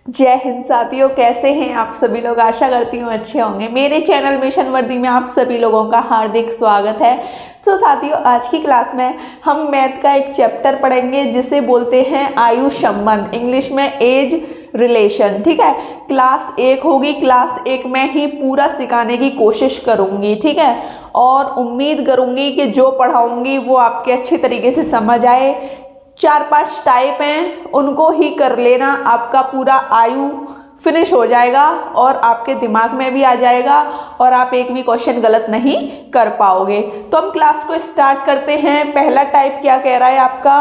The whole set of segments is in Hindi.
जय हिंद साथियों, कैसे हैं आप सभी लोग। आशा करती हूँ अच्छे होंगे। मेरे चैनल मिशन वर्दी में आप सभी लोगों का हार्दिक स्वागत है। साथियों, आज की क्लास में हम मैथ का एक चैप्टर पढ़ेंगे जिसे बोलते हैं आयु संबंध, इंग्लिश में एज रिलेशन। ठीक है, क्लास 1 होगी। क्लास 1 में ही पूरा सिखाने की कोशिश करूँगी। ठीक है, और उम्मीद करूँगी कि जो पढ़ाऊँगी वो आपके अच्छे तरीके से समझ आए। 4-5 टाइप हैं, उनको ही कर लेना, आपका पूरा आयु फिनिश हो जाएगा और आपके दिमाग में भी आ जाएगा और आप एक भी क्वेश्चन गलत नहीं कर पाओगे। तो हम क्लास को स्टार्ट करते हैं। पहला टाइप क्या कह रहा है आपका,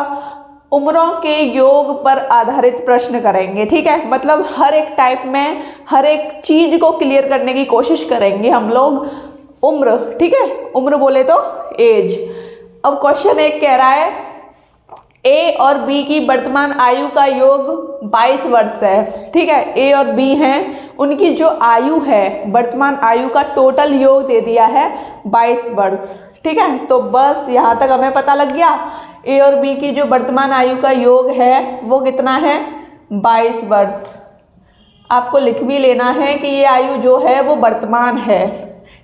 उम्रों के योग पर आधारित प्रश्न करेंगे। ठीक है, मतलब हर एक टाइप में हर एक चीज को क्लियर करने की कोशिश करेंगे हम लोग। उम्र, ठीक है, उम्र बोले तो एज। अब क्वेश्चन 1 कह रहा है ए और बी की वर्तमान आयु का योग 22 वर्ष है। ठीक है, ए और बी हैं, उनकी जो आयु है, वर्तमान आयु का टोटल योग दे दिया है 22 वर्ष। ठीक है, तो बस यहाँ तक हमें पता लग गया ए और बी की जो वर्तमान आयु का योग है वो कितना है, 22 वर्ष। आपको लिख भी लेना है कि ये आयु जो है वो वर्तमान है।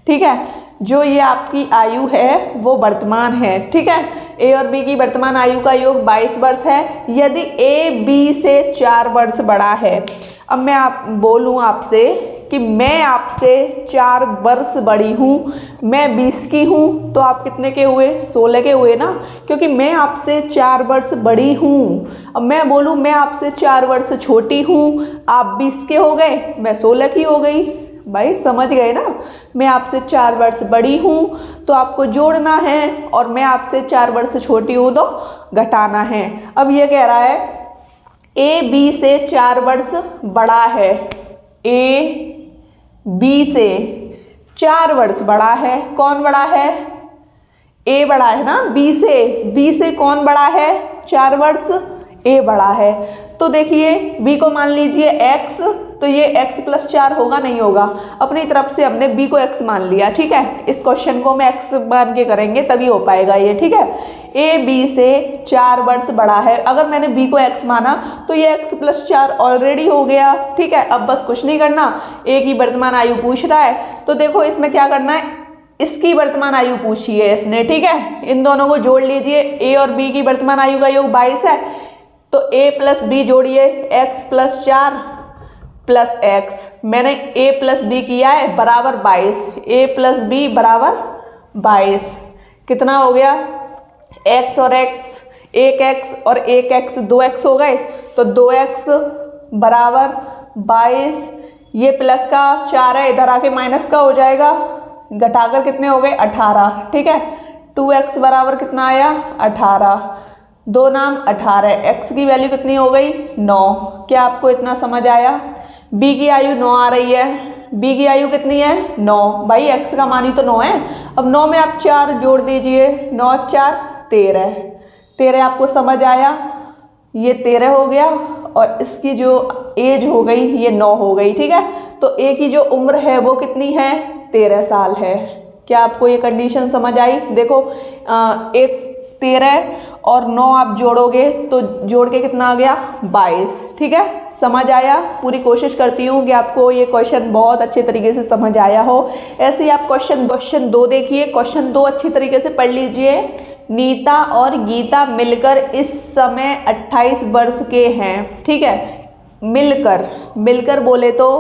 ठीक है, जो ये आपकी आयु है वो वर्तमान है। ठीक है, ए और बी की वर्तमान आयु का योग 22 वर्ष है। यदि ए बी से 4 वर्ष बड़ा है, अब मैं बोलूँ आपसे कि मैं आपसे 4 वर्ष बड़ी हूँ, मैं 20 की हूँ, तो आप कितने के हुए, 16 के हुए ना, क्योंकि मैं आपसे 4 वर्ष बड़ी हूँ। अब मैं बोलूँ मैं आपसे 4 वर्ष छोटी हूँ, आप 20 के हो गए, मैं 16 की हो गई। भाई समझ गए ना, मैं आपसे 4 वर्ष बड़ी हूँ तो आपको जोड़ना है, और मैं आपसे 4 वर्ष छोटी हूँ तो घटाना है। अब ये कह रहा है ए बी से 4 वर्ष बड़ा है, ए बी से 4 वर्ष बड़ा है। कौन बड़ा है, ए बड़ा है ना बी से कौन बड़ा है, 4 वर्ष, ए बड़ा है। तो देखिए बी को मान लीजिए x, तो ये x + 4 होगा, नहीं होगा। अपनी तरफ से हमने b को x मान लिया। ठीक है, इस क्वेश्चन को मैं x मान के करेंगे तभी हो पाएगा ये। ठीक है, a b से 4 वर्ष बड़ा है। अगर मैंने b को x माना तो ये x + 4 ऑलरेडी हो गया। ठीक है, अब बस कुछ नहीं करना, a की वर्तमान आयु पूछ रहा है तो देखो इसमें क्या करना है, इसकी वर्तमान आयु पूछी है इसने। ठीक है, इन दोनों को जोड़ लीजिए, a और b की वर्तमान आयु का योग 22 है, तो a + b जोड़िए, x + 4 + x। मैंने a + b किया है बराबर 22, a + b बराबर 22। कितना हो गया, x और x, 1x और 1x 2x हो गए, तो 2x बराबर 22। ये प्लस का 4 है, इधर आके माइनस का हो जाएगा, घटाकर कितने हो गए, 18। ठीक है, 2x बराबर कितना आया, 18, 2 नाम 18, x की वैल्यू कितनी हो गई, 9। क्या आपको इतना समझ आया। b की आयु 9 आ रही है, b की आयु कितनी है, 9। भाई x का मान ही तो 9 है। अब 9 में आप 4 जोड़ दीजिए, 9 × 4 13, 13 आपको समझ आया, ये 13 हो गया, और इसकी जो एज हो गई ये 9 हो गई। ठीक है, तो a की जो उम्र है वो कितनी है, 13 साल है। क्या आपको ये कंडीशन समझ आई। देखो एक 13 और 9 आप जोड़ोगे तो जोड़ के कितना आ गया, 22। ठीक है, समझ आया। पूरी कोशिश करती हूँ कि आपको ये क्वेश्चन बहुत अच्छे तरीके से समझ आया हो। ऐसे ही आप क्वेश्चन 2 देखिए। क्वेश्चन 2 अच्छी तरीके से पढ़ लीजिए। नीता और गीता मिलकर इस समय 28 वर्ष के हैं। ठीक है, मिलकर बोले तो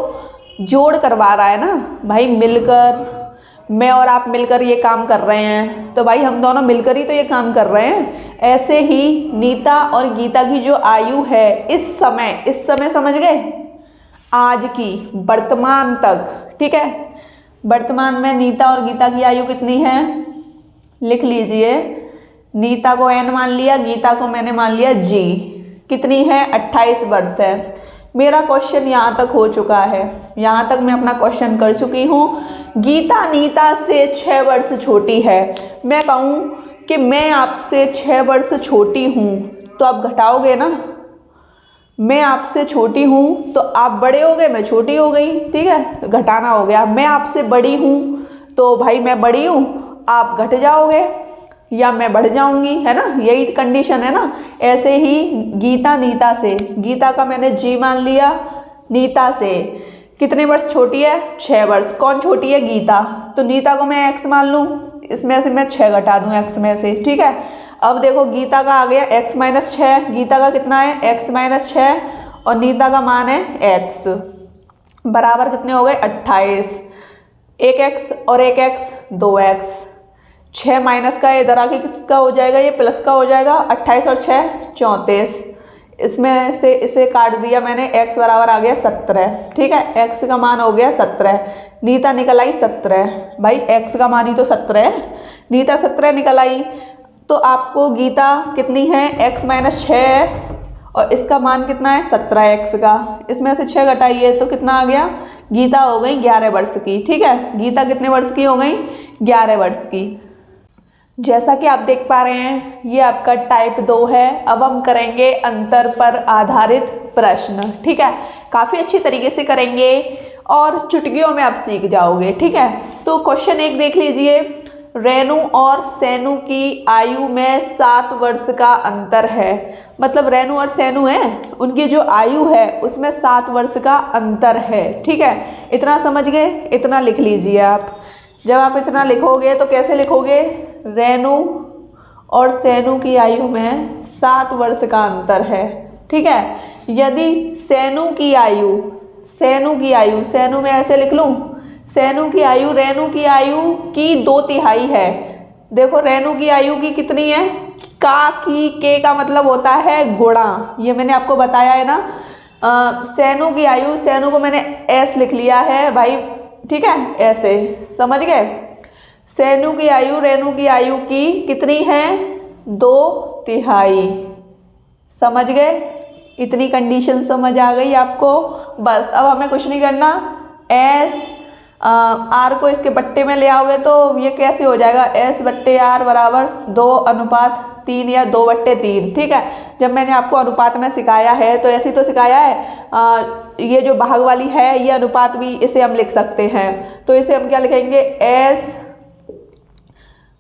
जोड़ करवा रहा है ना भाई, मिलकर, मैं और आप मिलकर ये काम कर रहे हैं, तो भाई हम दोनों मिलकर ही तो ये काम कर रहे हैं। ऐसे ही नीता और गीता की जो आयु है इस समय समझ गए, आज की, वर्तमान तक। ठीक है, वर्तमान में नीता और गीता की आयु कितनी है, लिख लीजिए। नीता को n मान लिया, गीता को मैंने मान लिया g। कितनी है, 28 वर्ष है। मेरा क्वेश्चन यहाँ तक हो चुका है, यहाँ तक मैं अपना क्वेश्चन कर चुकी हूँ। गीता नीता से 6 वर्ष छोटी है। मैं कहूँ कि मैं आपसे 6 वर्ष छोटी हूँ, तो आप घटाओगे ना, मैं आपसे छोटी हूँ तो आप बड़े हो गए, मैं छोटी हो गई। ठीक है, घटाना हो गया। मैं आपसे बड़ी हूँ तो भाई मैं बड़ी हूँ, आप घट जाओगे या मैं बढ़ जाऊंगी, है ना, यही कंडीशन है ना। ऐसे ही गीता नीता से, गीता का मैंने जी मान लिया, नीता से कितने वर्ष छोटी है? 6 वर्ष। कौन छोटी है? गीता। तो नीता को मैं x मान लूँ, इसमें से मैं 6 घटा दूँ x में से, ठीक है। अब देखो गीता का आ गया x माइनस 6, गीता का कितना है? x माइनस 6 और नीता का मान है x, बराबर कितने हो गए? 28। एक x और एक x 2x, 6 माइनस का इधर आके किसका हो जाएगा? ये प्लस का हो जाएगा। 28 और 6 34, इसमें से इसे काट दिया मैंने, x बराबर आ गया 17, ठीक है। x का मान हो गया 17, नीता निकल आई 17। भाई x का मान ही तो 17 है, नीता 17 निकल आई। तो आपको गीता कितनी है? x माइनस 6 है और इसका मान कितना है? 17 x का, इसमें से 6 घटाइए तो कितना आ गया? गीता हो गई 11 वर्ष की, ठीक है। गीता कितने वर्ष की हो गई? 11 वर्ष की। जैसा कि आप देख पा रहे हैं ये आपका टाइप 2 है। अब हम करेंगे अंतर पर आधारित प्रश्न, ठीक है। काफ़ी अच्छी तरीके से करेंगे और चुटकियों में आप सीख जाओगे, ठीक है। तो क्वेश्चन 1 देख लीजिए। रेणु और सैनु की आयु में 7 वर्ष का अंतर है। मतलब रेणु और सैनु हैं, उनकी जो आयु है उसमें 7 वर्ष का अंतर है, ठीक है। इतना समझ गए? इतना लिख लीजिए आप। जब आप इतना लिखोगे तो कैसे लिखोगे? रेणु और सैनु की आयु में 7 वर्ष का अंतर है, ठीक है। यदि सैनु की आयु सैनु में ऐसे लिख लूँ, सैनु की आयु रेणु की आयु की 2/3 है। देखो रेणु की आयु की कितनी है? के का मतलब होता है गुणा, ये मैंने आपको बताया है ना। सैनु की आयु, सैनु को मैंने s लिख लिया है भाई, ठीक है, ऐसे समझ गए। सैनु की आयु रेणु की आयु की कितनी है? 2/3, समझ गए। इतनी कंडीशन समझ आ गई आपको? बस अब हमें कुछ नहीं करना। आर को इसके बट्टे में ले आओगे तो ये कैसे हो जाएगा? S/R बराबर 2:3 या 2/3, ठीक है। जब मैंने आपको अनुपात में सिखाया है तो ऐसे ही तो सिखाया है। ये जो भाग वाली है ये अनुपात भी इसे हम लिख सकते हैं। तो इसे हम क्या लिखेंगे?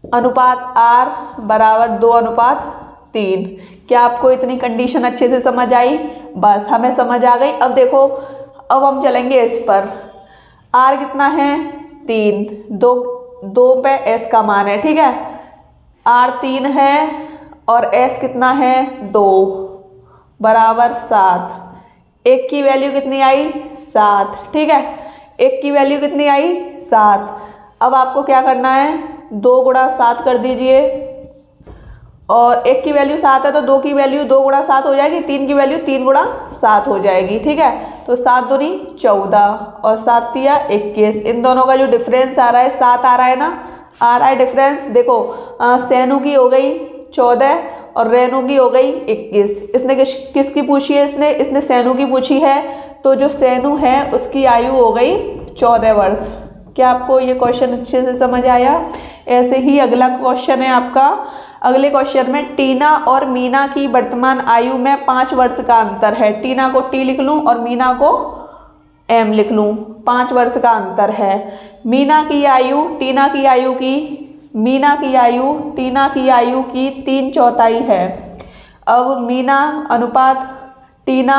S/R बराबर 2:3। क्या आपको इतनी कंडीशन अच्छे से समझ आई? बस हमें समझ आ गई। अब देखो, अब हम चलेंगे इस पर। R कितना है? 3, 2 पे S का मान है, ठीक है। R 3 है और S कितना है? 2 बराबर 7। 1 की वैल्यू कितनी आई? 7, ठीक है। 1 की वैल्यू कितनी आई? 7। अब आपको क्या करना है? 2 गुणा 7 कर दीजिए, और 1 की वैल्यू 7 है तो 2 की वैल्यू 2 गुणा 7 हो जाएगी, 3 की वैल्यू 3 गुणा 7 हो जाएगी, ठीक है। तो 7 दूनी 14 और 7 तिया 21। इन दोनों का जो डिफरेंस आ रहा है 7 आ रहा है ना, आ रहा है डिफरेंस। देखो सैनु की हो गई 14 और रेणु की हो गई 21। इसने किसकी पूछी है? इसने सैनु की पूछी है। तो जो सैनु है उसकी आयु हो गई 14 वर्ष। क्या आपको ये क्वेश्चन अच्छे से समझ आया? ऐसे ही अगला क्वेश्चन है आपका। अगले क्वेश्चन में टीना और मीना की वर्तमान आयु में 5 वर्ष का अंतर है। टीना को T लिख लूँ और मीना को M लिख लूँ, 5 वर्ष का अंतर है। मीना की आयु टीना की आयु की 3/4 है। अब मीना अनुपात टीना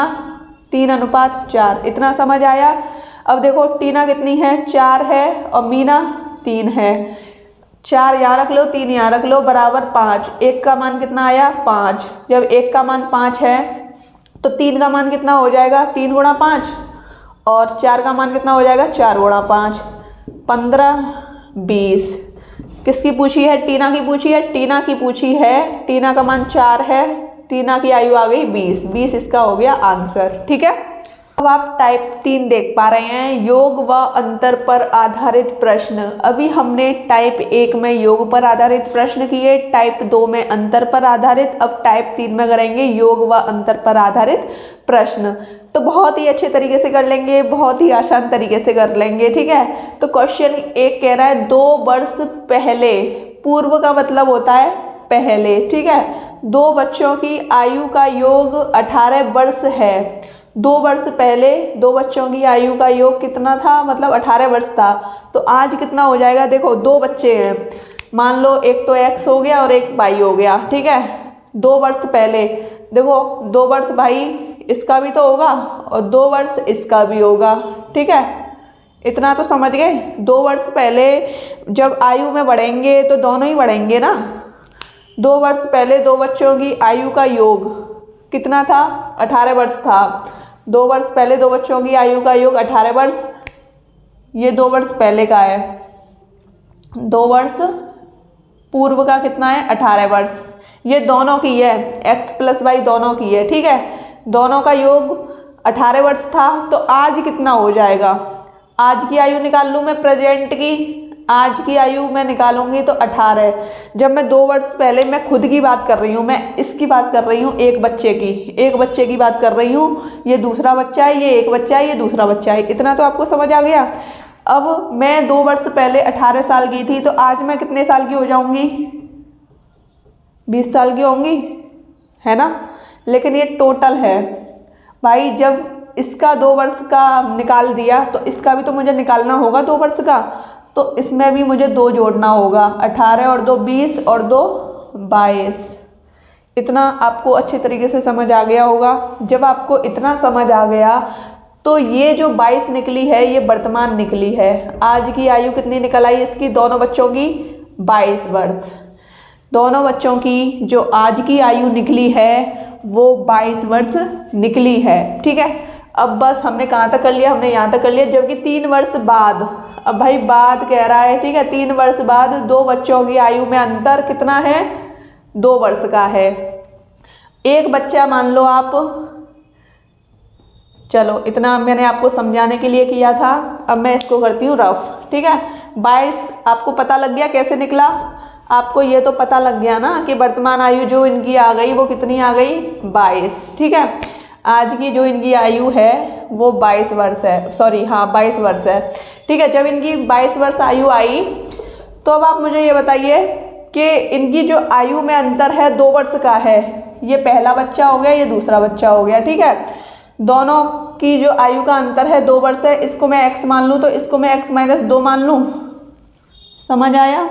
3:4। इतना समझ आया? अब देखो टीना कितनी है? 4 है और मीना 3 है। 4 यहाँ रख लो, 3 यहाँ रख लो, बराबर 5। 1 का मान कितना आया? 5। जब 1 का मान 5 है तो 3 का मान कितना हो जाएगा? 3 गुणा 5, और 4 का मान कितना हो जाएगा? 4 गुणा 5, 15, 20। किसकी पूछी है? टीना की पूछी है। टीना की पूछी है, टीना का मान 4 है, टीना की आयु आ गई 20। 20 इसका हो गया आंसर, ठीक है। अब आप टाइप 3 देख पा रहे हैं, योग व अंतर पर आधारित प्रश्न। अभी हमने टाइप 1 में योग पर आधारित प्रश्न किए, टाइप 2 में अंतर पर आधारित, अब टाइप 3 में करेंगे योग व अंतर पर आधारित प्रश्न। तो बहुत ही अच्छे तरीके से कर लेंगे, बहुत ही आसान तरीके से कर लेंगे, ठीक है। तो क्वेश्चन 1 कह रहा है 2 वर्ष पहले, पूर्व का मतलब होता है पहले, ठीक है। 2 बच्चों की आयु का योग 18 वर्ष है। 2 वर्ष पहले 2 बच्चों की आयु का योग कितना था? मतलब 18 वर्ष था। तो आज कितना हो जाएगा? देखो 2 बच्चे हैं, मान लो एक तो x हो गया और एक y हो गया, ठीक है। 2 वर्ष पहले देखो 2 वर्ष भाई इसका भी तो होगा और 2 वर्ष इसका भी होगा, ठीक है। इतना तो समझ गए। 2 वर्ष पहले जब आयु में बढ़ेंगे तो दोनों ही बढ़ेंगे ना। 2 वर्ष पहले 2 बच्चों की आयु का योग कितना था? 18 वर्ष था। 2 वर्ष पहले 2 बच्चों की आयु का योग 18 वर्ष। ये 2 वर्ष पहले का है। 2 वर्ष पूर्व का कितना है? 18 वर्ष। ये दोनों की है, x + y दोनों की है, ठीक है। दोनों का योग 18 वर्ष था, तो आज कितना हो जाएगा? आज की आयु निकाल लूँ मैं, प्रेजेंट की आज की आयु मैं निकालूंगी तो 18। जब मैं 2 वर्ष पहले, मैं खुद की बात कर रही हूँ, मैं इसकी बात कर रही हूँ, एक बच्चे की बात कर रही हूँ। ये दूसरा बच्चा है, ये एक बच्चा है, ये दूसरा बच्चा है। इतना तो आपको समझ आ गया। अब मैं 2 वर्ष पहले 18 साल की थी, तो आज मैं कितने साल की हो जाऊंगी? 20 साल की होंगी, है ना। लेकिन ये टोटल है भाई। जब इसका 2 वर्ष का निकाल दिया तो इसका भी तो मुझे निकालना होगा 2 वर्ष का, तो इसमें भी मुझे 2 जोड़ना होगा। 18 और 2 20 और 2 22। इतना आपको अच्छे तरीके से समझ आ गया होगा। जब आपको इतना समझ आ गया तो ये जो 22 निकली है ये वर्तमान निकली है। आज की आयु कितनी निकल आई इसकी? दोनों बच्चों की 22 वर्ष। दोनों बच्चों की जो आज की आयु निकली है वो 22 वर्ष निकली है, ठीक है। अब बस हमने कहाँ तक कर लिया? हमने यहाँ तक कर लिया। जबकि 3 वर्ष बाद, अब भाई बाद कह रहा है, ठीक है। 3 वर्ष बाद 2 बच्चों की आयु में अंतर कितना है? 2 वर्ष का है। एक बच्चा मान लो आप, चलो इतना मैंने आपको समझाने के लिए किया था। अब मैं इसको करती हूँ रफ, ठीक है। 22 आपको पता लग गया कैसे निकला? आपको ये तो पता लग गया ना कि वर्तमान आयु जो इनकी आ गई वो कितनी आ गई? 22, ठीक है। आज की जो इनकी आयु है वो 22 वर्ष है, सॉरी हाँ 22 वर्ष है, ठीक है। जब इनकी 22 वर्ष आयु आई तो अब आप मुझे ये बताइए कि इनकी जो आयु में अंतर है 2 वर्ष का है। ये पहला बच्चा हो गया, ये दूसरा बच्चा हो गया, ठीक है। दोनों की जो आयु का अंतर है 2 वर्ष है। इसको मैं x मान लूँ तो इसको मैं x - 2 मान लूँ। समझ आया?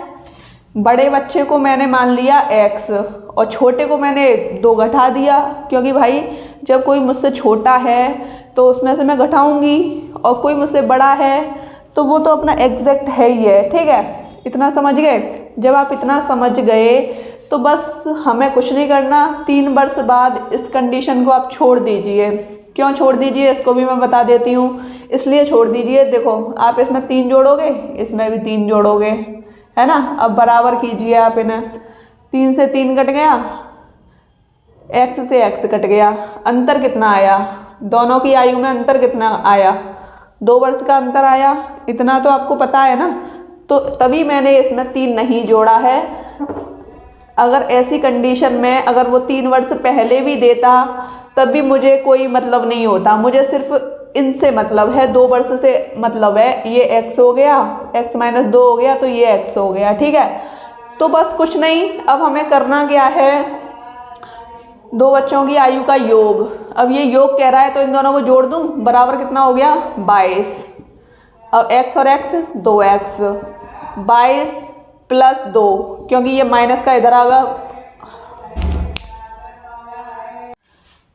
बड़े बच्चे को मैंने मान लिया x और छोटे को मैंने 2 घटा दिया, क्योंकि भाई जब कोई मुझसे छोटा है तो उसमें से मैं घटाऊंगी, और कोई मुझसे बड़ा है तो वो तो अपना एग्जैक्ट है ही है, ठीक है। इतना समझ गए? जब आप इतना समझ गए तो बस हमें कुछ नहीं करना। 3 वर्ष बाद इस कंडीशन को आप छोड़ दीजिए। क्यों छोड़ दीजिए इसको भी मैं बता देती हूँ। इसलिए छोड़ दीजिए, देखो आप इसमें 3 जोड़ोगे, इसमें भी 3 जोड़ोगे, है ना। अब बराबर कीजिए आप इन्हें। 3 से 3 कट गया, x से x कट गया। अंतर कितना आया? दोनों की आयु में अंतर कितना आया? 2 वर्ष का अंतर आया। इतना तो आपको पता है ना, तो तभी मैंने इसमें 3 नहीं जोड़ा है। अगर ऐसी कंडीशन में अगर वो 3 वर्ष पहले भी देता तब भी मुझे कोई मतलब नहीं होता। मुझे सिर्फ इनसे मतलब है, 2 वर्ष से मतलब है। ये x हो गया, x - 2 हो गया तो ये x हो गया, ठीक है। तो बस कुछ नहीं, अब हमें करना क्या है? 2 बच्चों की आयु का योग। अब ये योग कह रहा है तो इन दोनों को जोड़ दूं, बराबर कितना हो गया? 22। अब x और x 2x, 22 + 2, क्योंकि ये माइनस का इधर आगा।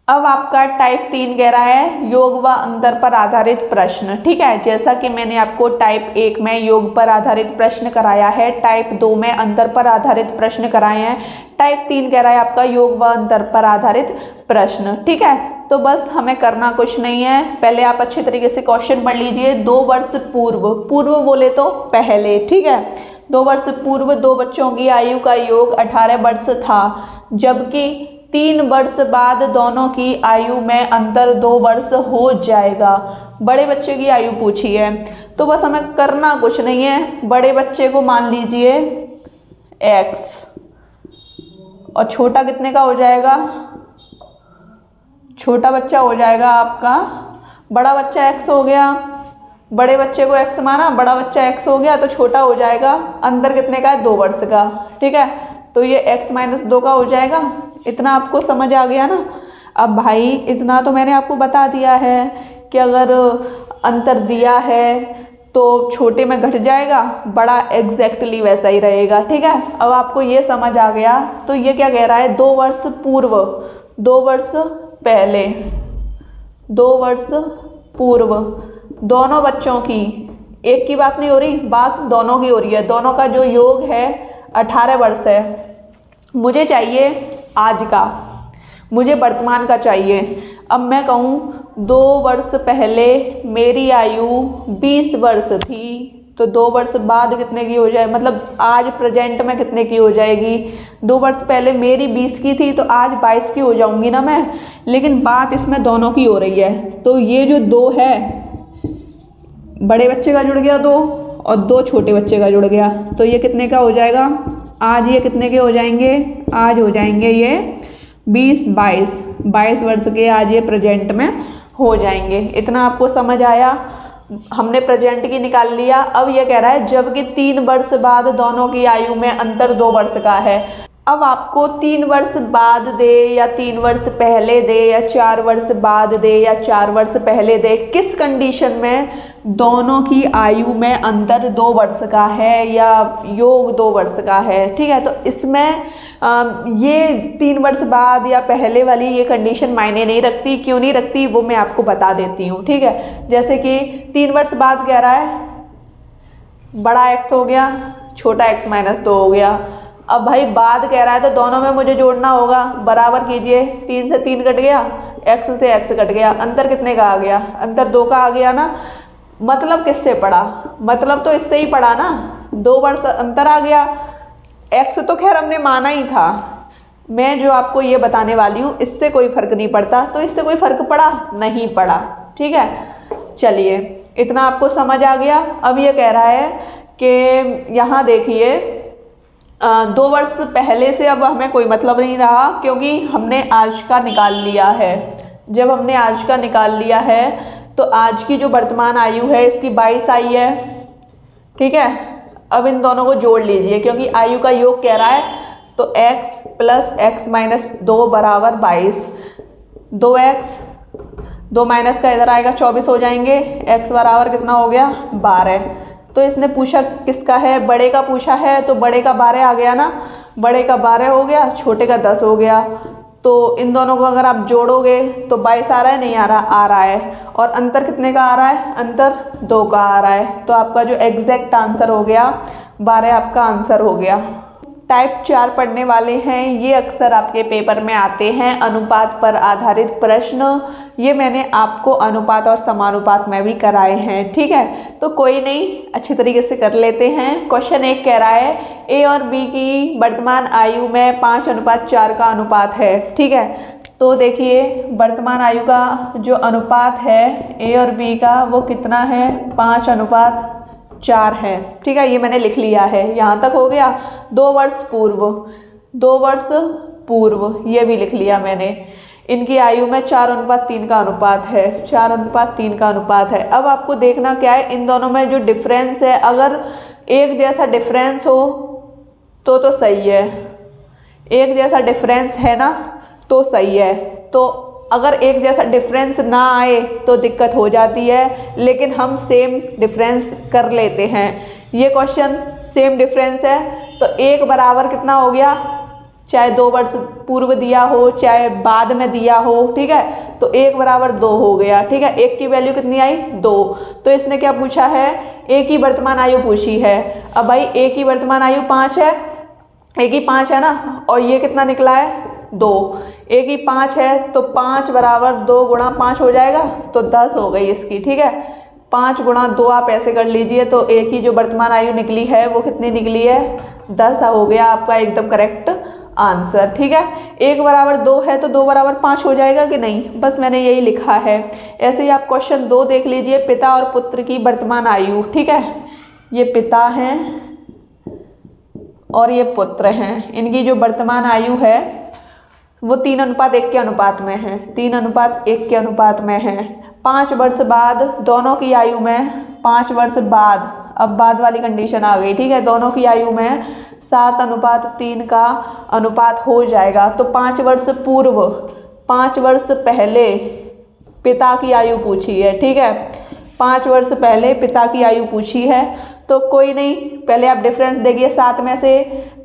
अब आपका टाइप 3 कह रहा है योग व अंतर पर आधारित प्रश्न, ठीक है। जैसा कि मैंने आपको टाइप 1 में योग पर आधारित प्रश्न कराया है, टाइप 2 में अंतर पर आधारित प्रश्न कराए हैं, टाइप 3 कह रहा है आपका योग व अंतर पर आधारित प्रश्न, ठीक है। तो बस हमें करना कुछ नहीं है। पहले आप अच्छे तरीके से क्वेश्चन पढ़ लीजिए। 2 वर्ष पूर्व, पूर्व बोले तो पहले, ठीक है। 2 वर्ष पूर्व 2 बच्चों की आयु का योग 18 वर्ष था, जबकि 3 वर्ष बाद दोनों की आयु में अंतर 2 वर्ष हो जाएगा। बड़े बच्चे की आयु पूछी है, तो बस हमें करना कुछ नहीं है। बड़े बच्चे को मान लीजिए x, और छोटा कितने का हो जाएगा? छोटा बच्चा हो जाएगा आपका, बड़ा बच्चा x हो गया। बड़े बच्चे को x माना, बड़ा बच्चा x हो गया, तो छोटा हो जाएगा। अंतर कितने का है? 2 वर्ष का, ठीक है। तो ये x - 2 का हो जाएगा। इतना आपको समझ आ गया ना। अब भाई इतना तो मैंने आपको बता दिया है कि अगर अंतर दिया है तो छोटे में घट जाएगा, बड़ा एग्जैक्टली वैसा ही रहेगा, ठीक है। अब आपको ये समझ आ गया। तो ये क्या कह रहा है? 2 वर्ष पूर्व, 2 वर्ष पहले, 2 वर्ष पूर्व, दोनों बच्चों की, एक की बात नहीं हो रही, बात दोनों की हो रही है, दोनों का जो योग है 18 वर्ष है। मुझे चाहिए आज का, मुझे वर्तमान का चाहिए। अब मैं कहूँ 2 वर्ष पहले मेरी आयु 20 वर्ष थी, तो 2 वर्ष बाद कितने की हो जाए, मतलब आज प्रेजेंट में कितने की हो जाएगी। 2 वर्ष पहले मेरी 20 की थी तो आज 22 की हो जाऊंगी ना मैं, लेकिन बात इसमें दोनों की हो रही है। तो ये जो 2 है, बड़े बच्चे का जुड़ गया 2 और 2 छोटे बच्चे का जुड़ गया, तो ये कितने का हो जाएगा, आज ये कितने के हो जाएंगे, आज हो जाएंगे ये 20 22 वर्ष के आज ये प्रेजेंट में हो जाएंगे। इतना आपको समझ आया। हमने प्रेजेंट की निकाल लिया। अब ये कह रहा है जबकि 3 वर्ष बाद दोनों की आयु में अंतर 2 वर्ष का है। अब आपको 3 वर्ष बाद दे या 3 वर्ष पहले दे या 4 वर्ष बाद दे या 4 वर्ष पहले दे, किस कंडीशन में दोनों की आयु में अंतर 2 वर्ष का है या योग 2 वर्ष का है, ठीक है। तो इसमें ये 3 वर्ष बाद या पहले वाली ये कंडीशन मायने नहीं रखती। क्यों नहीं रखती वो मैं आपको बता देती हूँ, ठीक है। जैसे कि 3 वर्ष बाद कह रहा है बड़ा x हो गया, छोटा x - 2 हो गया। अब भाई बाद कह रहा है तो दोनों में मुझे जोड़ना होगा, बराबर कीजिए, 3 से 3 कट गया, x से x कट गया, अंतर कितने का आ गया, अंतर 2 का आ गया ना। मतलब किससे पड़ा, मतलब तो इससे ही पड़ा ना, 2 वर्ष अंतर आ गया। x तो खैर हमने माना ही था, मैं जो आपको ये बताने वाली हूँ इससे कोई फर्क नहीं पड़ता, तो इससे कोई फर्क पड़ा नहीं पड़ा, ठीक है। चलिए इतना आपको समझ आ गया। अब ये कह रहा है कि यहाँ देखिए 2 वर्ष पहले से अब हमें कोई मतलब नहीं रहा, क्योंकि हमने आज का निकाल लिया है। जब हमने आज का निकाल लिया है तो आज की जो वर्तमान आयु है इसकी 22 आई है, ठीक है। अब इन दोनों को जोड़ लीजिए, क्योंकि आयु का योग कह रहा है, तो x + x - 2 बराबर 22, 2x 2 माइनस का इधर आएगा 24 हो जाएंगे, x बराबर कितना हो गया 12। तो इसने पूछा किसका है, बड़े का पूछा है, तो बड़े का 12 आ गया ना, बड़े का 12 हो गया, छोटे का 10 हो गया। तो इन दोनों को अगर आप जोड़ोगे तो 22 आ रहा है, नहीं आ रहा है। और अंतर कितने का आ रहा है, अंतर 2 का आ रहा है। तो आपका जो एग्जैक्ट आंसर हो गया 12 आपका आंसर हो गया। टाइप 4 पढ़ने वाले हैं, ये अक्सर आपके पेपर में आते हैं, अनुपात पर आधारित प्रश्न। ये मैंने आपको अनुपात और समानुपात में भी कराए हैं, ठीक है। तो कोई नहीं, अच्छी तरीके से कर लेते हैं। क्वेश्चन 1 कह रहा है ए और बी की वर्तमान आयु में 5:4 का अनुपात है, ठीक है। तो देखिए वर्तमान आयु का जो अनुपात है ए और बी का वो कितना है, 5:4 है, ठीक है। ये मैंने लिख लिया है, यहाँ तक हो गया। 2 वर्ष पूर्व, 2 वर्ष पूर्व ये भी लिख लिया मैंने। इनकी आयु में 4:3 का अनुपात है, 4:3 का अनुपात है। अब आपको देखना क्या है, इन दोनों में जो डिफरेंस है, अगर एक जैसा डिफरेंस हो तो सही है, एक जैसा डिफरेंस है ना तो सही है। तो अगर एक जैसा डिफरेंस ना आए तो दिक्कत हो जाती है, लेकिन हम सेम डिफरेंस कर लेते हैं। ये क्वेश्चन सेम डिफरेंस है, तो 1 बराबर कितना हो गया, चाहे 2 वर्ष पूर्व दिया हो चाहे बाद में दिया हो, ठीक है। तो 1 बराबर 2 हो गया, ठीक है। 1 की वैल्यू कितनी आई 2। तो इसने क्या पूछा है, ए की वर्तमान आयु पूछी है। अब भाई ए की वर्तमान आयु 5 है, ए की 5 है ना, और ये कितना निकला है 2। ए की 5 है तो 5 बराबर 2 × 5 हो जाएगा, तो 10 हो गई इसकी, ठीक है। 5 × 2 आप ऐसे कर लीजिए, तो ए की जो वर्तमान आयु निकली है वो कितनी निकली है, 10 हो गया आपका एकदम करेक्ट आंसर, ठीक है। 1 बराबर 2 है तो 2 बराबर 5 हो जाएगा कि नहीं, बस मैंने यही लिखा है। ऐसे ही आप क्वेश्चन 2 देख लीजिए, पिता और पुत्र की वर्तमान आयु, ठीक है। ये पिता हैं और ये पुत्र हैं, इनकी जो वर्तमान आयु है वो 3:1 के अनुपात में है, 3:1 के अनुपात में है। 5 वर्ष बाद दोनों की आयु में, 5 वर्ष बाद, अब बाद वाली कंडीशन आ गई, ठीक है। दोनों की आयु में 7:3 का अनुपात हो जाएगा। तो 5 वर्ष पूर्व, 5 वर्ष पहले पिता की आयु पूछी है, ठीक है। 5 वर्ष पहले पिता की आयु पूछी है, तो कोई नहीं, पहले आप डिफरेंस देखिए, 7 में से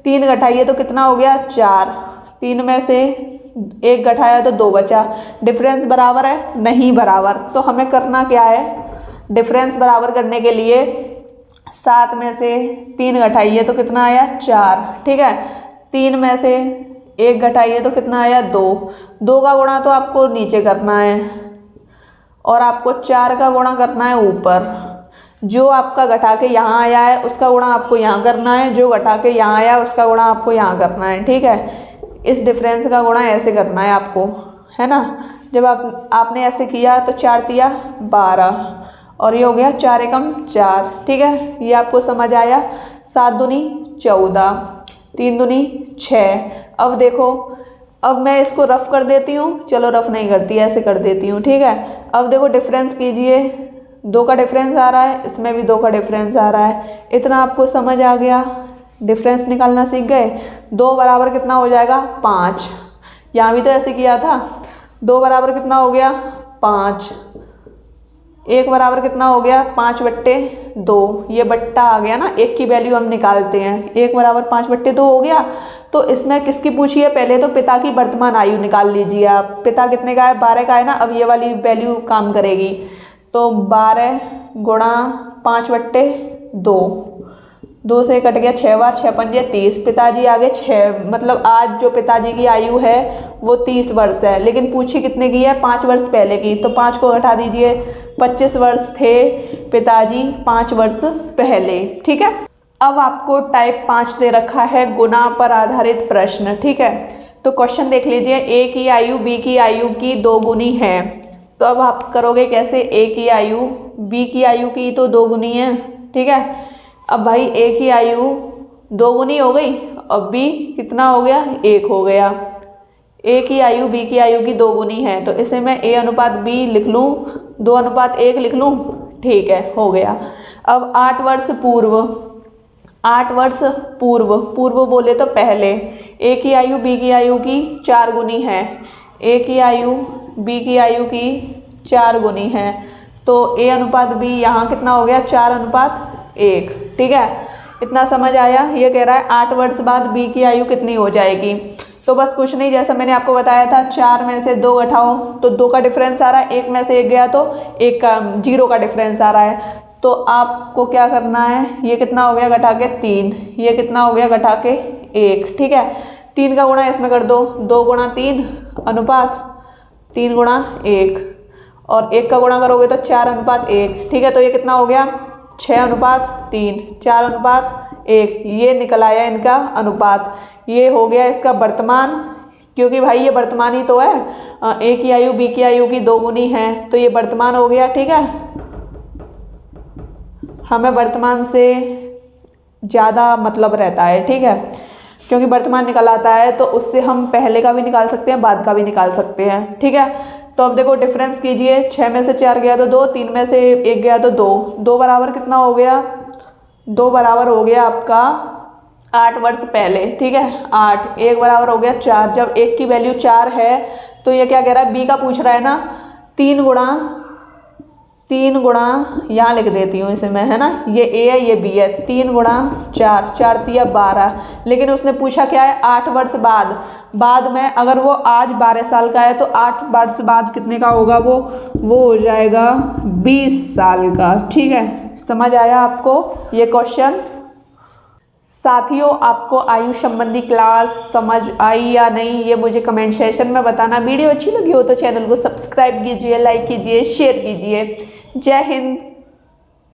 3 घटाइए तो कितना हो गया 4, 3 में से 1 घटाया तो 2 बचा। डिफरेंस बराबर है? नहीं बराबर। तो हमें करना क्या है, डिफरेंस बराबर करने के लिए 7 में से 3 घटाइए तो कितना आया 4, ठीक है। 3 में से 1 घटाइए तो कितना आया 2। 2 का गुणा तो आपको नीचे करना है और आपको 4 का गुणा करना है ऊपर। जो आपका घटा के यहाँ आया है उसका गुणा आपको यहाँ करना है, जो घटा के यहाँ आया उसका गुणा आपको यहाँ करना है, ठीक है। इस डिफरेंस का गुणा ऐसे करना है आपको, है ना। जब आपने ऐसे किया तो 4 तिया 12 और ये हो गया 4 एकम 4, ठीक है। ये आपको समझ आया। 7 दूनी 14, 3 दूनी 6। अब देखो, अब मैं इसको रफ कर देती हूँ, चलो रफ नहीं करती, ऐसे कर देती हूँ, ठीक है। अब देखो डिफरेंस कीजिए, 2 का डिफरेंस आ रहा है, इसमें भी 2 का डिफरेंस आ रहा है। इतना आपको समझ आ गया, डिफरेंस निकालना सीख गए। 2 बराबर कितना हो जाएगा 5, यहाँ भी तो ऐसे किया था। 2 बराबर कितना हो गया 5, 1 बराबर कितना हो गया 5/2। ये बट्टा आ गया ना, 1 की वैल्यू हम निकालते हैं, 1 बराबर 5/2 हो गया। तो इसमें किसकी पूछी है, पहले तो पिता की वर्तमान आयु निकाल लीजिए आप। पिता कितने का है 12 का है ना, अब ये वाली वैल्यू काम करेगी। तो 12 गुणा 5/2, 2 से कट गया 6 बार, 6 पंजे 30। पिताजी आगे 6, मतलब आज जो पिताजी की आयु है वो 30 वर्ष है, लेकिन पूछी कितने की है 5 वर्ष पहले की। तो 5 को घटा दीजिए, 25 वर्ष थे पिताजी 5 वर्ष पहले, ठीक है। अब आपको टाइप 5 दे रखा है, गुना पर आधारित प्रश्न, ठीक है। तो क्वेश्चन देख लीजिए, ए की आयु बी की आयु की 2 गुनी है। तो अब आप करोगे कैसे, ए की आयु बी की आयु की तो 2 गुनी है, ठीक है। अब भाई ए की आयु 2 गुनी हो गई और बी कितना हो गया 1 हो गया। ए की आयु बी की आयु की 2 गुनी है, तो इसे मैं ए अनुपात बी लिख लूँ, 2:1 लिख लूँ, ठीक है, हो गया। अब 8 वर्ष पूर्व, 8 वर्ष पूर्व, पूर्व बोले तो पहले। ए की आयु बी की आयु की 4 गुनी है, ए की आयु बी की आयु की 4 गुनी है। तो ए अनुपात बी यहाँ कितना हो गया 4:1, ठीक है। इतना समझ आया। ये कह रहा है 8 वर्ष बाद बी की आयु कितनी हो जाएगी। तो बस कुछ नहीं, जैसा मैंने आपको बताया था, 4 में से 2 घटाओ तो 2 का डिफरेंस आ रहा है, 1 में से 1 गया तो 1 का 0 का डिफरेंस आ रहा है। तो आपको क्या करना है, ये कितना हो गया घटा के 3, ये कितना हो गया घटा के 1, ठीक है। 3 का गुणा इसमें कर दो, 2 गुणा 3 अनुपात 3 गुणा 1, और 1 का गुणा करोगे तो 4:1, ठीक है। तो ये कितना हो गया 6:3, 4:1, ये निकल आया इनका अनुपात। ये हो गया इसका वर्तमान, क्योंकि भाई ये वर्तमान ही तो है, ए की आयु बी की आयु की 2 गुनी है, तो ये वर्तमान हो गया, ठीक है। हमें वर्तमान से ज़्यादा मतलब रहता है, ठीक है, क्योंकि वर्तमान निकल आता है तो उससे हम पहले का भी निकाल सकते हैं, बाद का भी निकाल सकते हैं, ठीक है। तो अब देखो डिफरेंस कीजिए, 6 में से 4 गया तो 2, 3 में से 1 गया तो 2, 2 बराबर कितना हो गया, 2 बराबर हो गया आपका 8 वर्ष पहले, ठीक है, 8, 1 बराबर हो गया 4। जब 1 की वैल्यू 4 है तो ये क्या कह रहा है, बी का पूछ रहा है ना, 3 गुणा यहाँ लिख देती हूँ इसे मैं, है ना, ये ए है ये बी है, 3 गुणा 4, 4 तिया 12, लेकिन उसने पूछा क्या है 8 वर्ष बाद। बाद में अगर वो आज 12 साल का है तो 8 वर्ष बाद कितने का होगा, वो हो जाएगा 20 साल का, ठीक है। समझ आया आपको ये क्वेश्चन। साथियों, आपको आयु संबंधी क्लास समझ आई या नहीं, ये मुझे कमेंट सेशन में बताना। वीडियो अच्छी लगी हो तो चैनल को सब्सक्राइब कीजिए, लाइक कीजिए, शेयर कीजिए। जय हिंद।